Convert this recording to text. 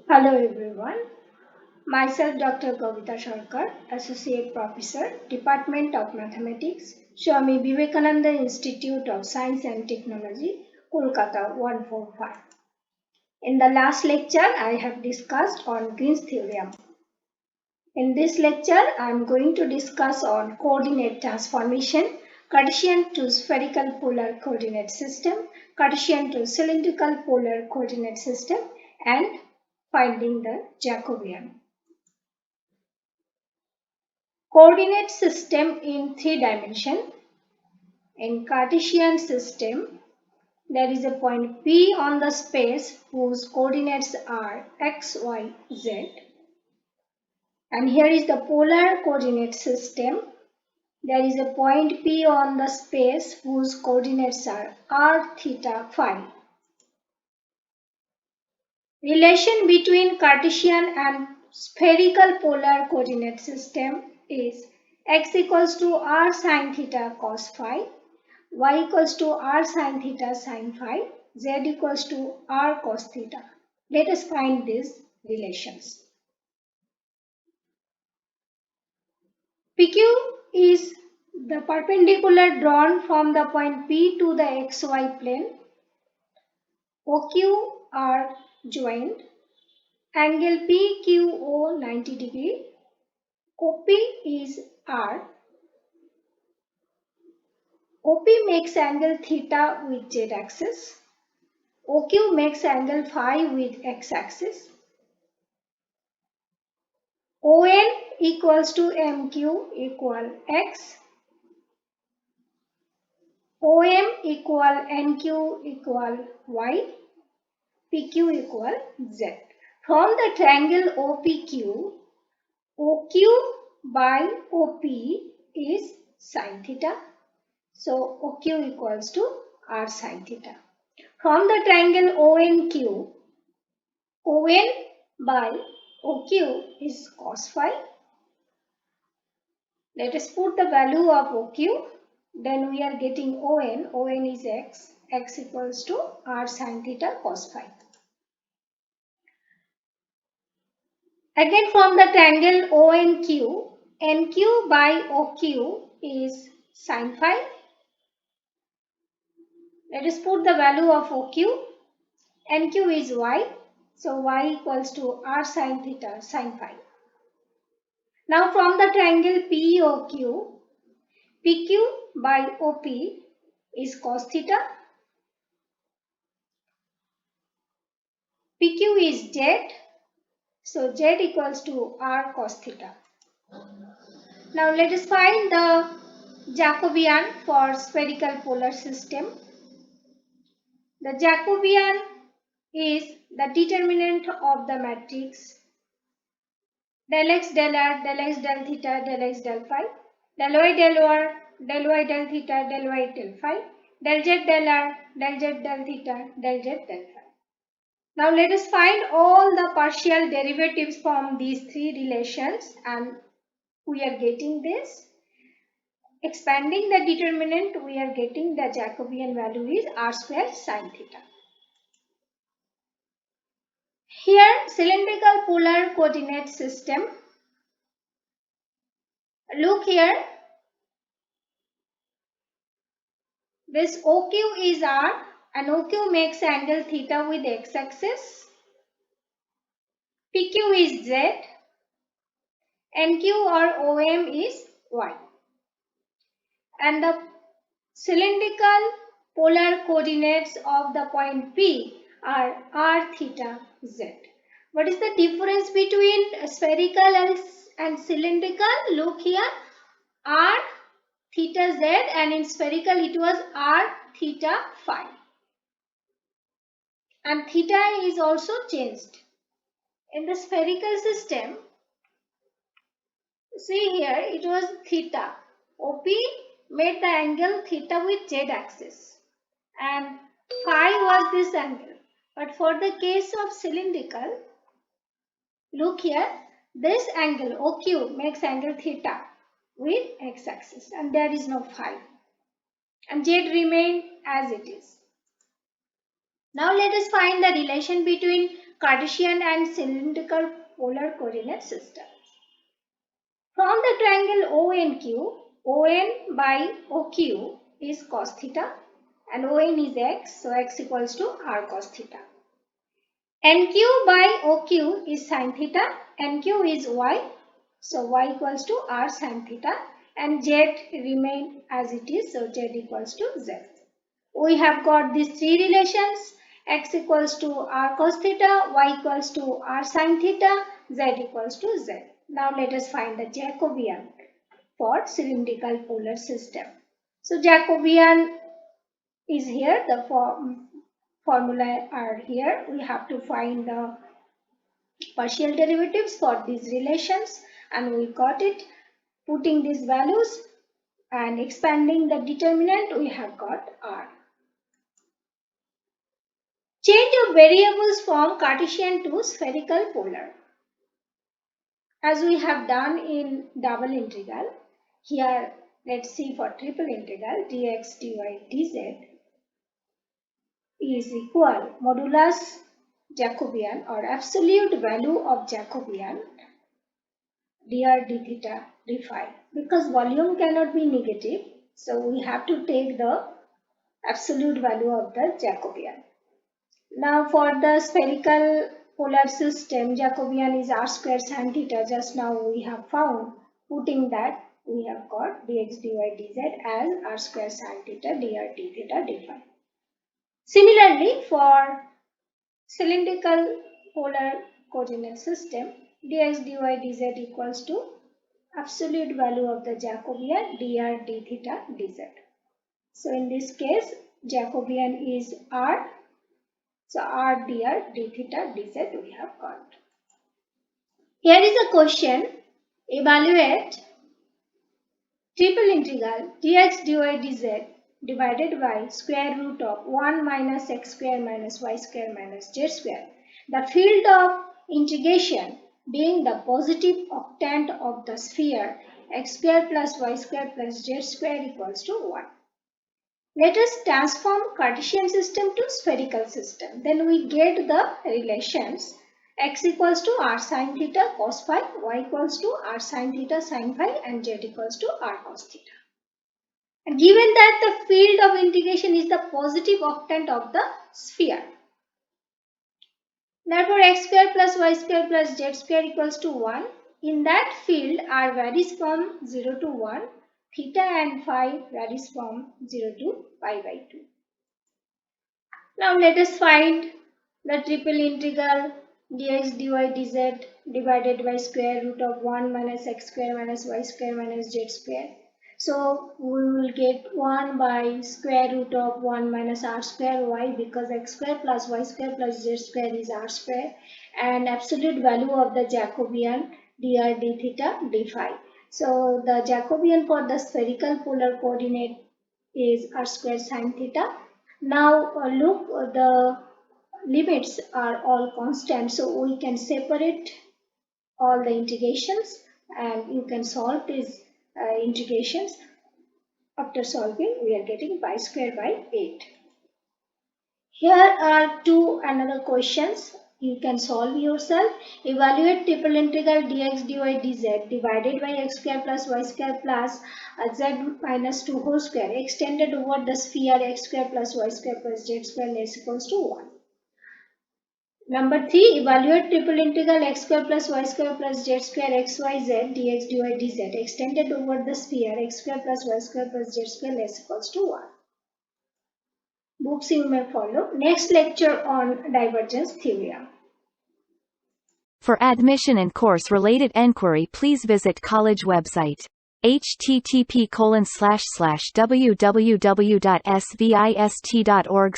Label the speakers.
Speaker 1: Hello everyone, myself Dr. Kavita Sharkar, Associate Professor, Department of Mathematics, Swami Vivekananda Institute of Science and Technology, Kolkata 145. In the last lecture, I have discussed on Green's theorem. In this lecture, I am going to discuss on coordinate transformation, Cartesian to spherical polar coordinate system, Cartesian to cylindrical polar coordinate system, and finding the Jacobian. Coordinate system in 3 dimensions. In Cartesian system, there is a point P on the space whose coordinates are x, y, z. And here is the polar coordinate system. There is a point P on the space whose coordinates are r, theta, phi. Relation between Cartesian and spherical polar coordinate system is x equals to r sine theta cos phi, y equals to r sine theta sine phi, z equals to r cos theta. Let us find these relations. PQ is the perpendicular drawn from the point P to the xy plane. OQ are joined. Angle PQO 90 degree. OP is R. OP makes angle theta with z axis. OQ makes angle phi with x axis. ON equals to MQ equal x. OM equal NQ equal y. PQ equal z. From the triangle OPQ, OQ by OP is sin theta. So OQ equals to r sin theta. From the triangle ONQ, ON by OQ is cos phi. Let us put the value of OQ. Then we are getting ON. ON is x. X equals to r sin theta cos phi. Again from the triangle ONQ, NQ by OQ is sin phi. Let us put the value of OQ. NQ is y. So y equals to r sin theta sin phi. Now from the triangle POQ, PQ by OP is cos theta. PQ is z. So z equals to r cos theta. Now let us find the Jacobian for spherical polar system. The Jacobian is the determinant of the matrix del x del r del x del theta del x del phi del y del r del y del theta del y del phi del z del r del z del theta del z del phi. Now let us find all the partial derivatives from these three relations, and we are getting this. Expanding the determinant, we are getting the Jacobian value is r square sin theta. Here cylindrical polar coordinate system. Look here. This OQ is R and OQ makes angle theta with x axis. PQ is Z. NQ or OM is Y. And the cylindrical polar coordinates of the point P are R, theta, Z. What is the difference between spherical and cylindrical? Look here. R, theta, Z, and in spherical it was R, theta, phi. And theta is also changed. In the spherical system, see here it was theta. OP made the angle theta with z axis and phi was this angle. But for the case of cylindrical, look here, this angle OQ makes angle theta with x axis and there is no phi. And z remain as it is. Now let us find the relation between Cartesian and cylindrical polar coordinate systems. From the triangle ONQ, ON by OQ is cos theta and ON is x, so x equals to r cos theta. NQ by OQ is sin theta, NQ is y, so y equals to r sin theta, and z remain as it is, so z equals to z. We have got these three relations, x equals to r cos theta, y equals to r sin theta, z equals to z. Now let us find the Jacobian for cylindrical polar system. So Jacobian is here, the formula are here. We have to find the partial derivatives for these relations and we got it. Putting these values and expanding the determinant, we have got r. Change of variables from Cartesian to spherical polar. As we have done in double integral, here let's see for triple integral dx dy dz is equal modulus Jacobian or absolute value of Jacobian dr d theta d phi. Because volume cannot be negative, so we have to take the absolute value of the Jacobian. Now for the spherical polar system, Jacobian is r square sin theta. Just now we have found. Putting that, we have got dx dy dz as r square sin theta dr d theta d phi. Similarly, for cylindrical polar coordinate system, dx dy dz equals to absolute value of the Jacobian dr d theta dz. So in this case, Jacobian is r. So r dr d theta dz we have got. Here is a question. Evaluate triple integral dx dy dz divided by square root of 1 minus x square minus y square minus z square. The field of integration being the positive octant of the sphere x square plus y square plus z square equals to 1. Let us transform Cartesian system to spherical system. Then we get the relations x equals to r sin theta cos phi, y equals to r sin theta sin phi and z equals to r cos theta. And given that the field of integration is the positive octant of the sphere, therefore x square plus y square plus z square equals to 1. In that field r varies from 0 to 1. Theta and phi varies from 0 to pi by 2. Now let us find the triple integral dx dy dz divided by square root of 1 minus x square minus y square minus z square. So we will get 1 by square root of 1 minus r square y, because x square plus y square plus z square is r square, and absolute value of the Jacobian dr d theta d phi. So the Jacobian for the spherical polar coordinate is r square sin theta. Now look, the limits are all constant, so we can separate all the integrations and you can solve these integrations. After solving, we are getting pi square by 8. Here are another questions. You can solve yourself. Evaluate triple integral dx dy dz divided by x square plus y square plus z minus 2 whole square extended over the sphere x square plus y square plus z square less equals to 1. Number 3, evaluate triple integral x square plus y square plus z square xyz dx dy dz extended over the sphere x square plus y square plus z square less equals to 1. Books you may follow. Next lecture on divergence theorem.
Speaker 2: For admission and course-related enquiry, please visit college website http://www.svist.org/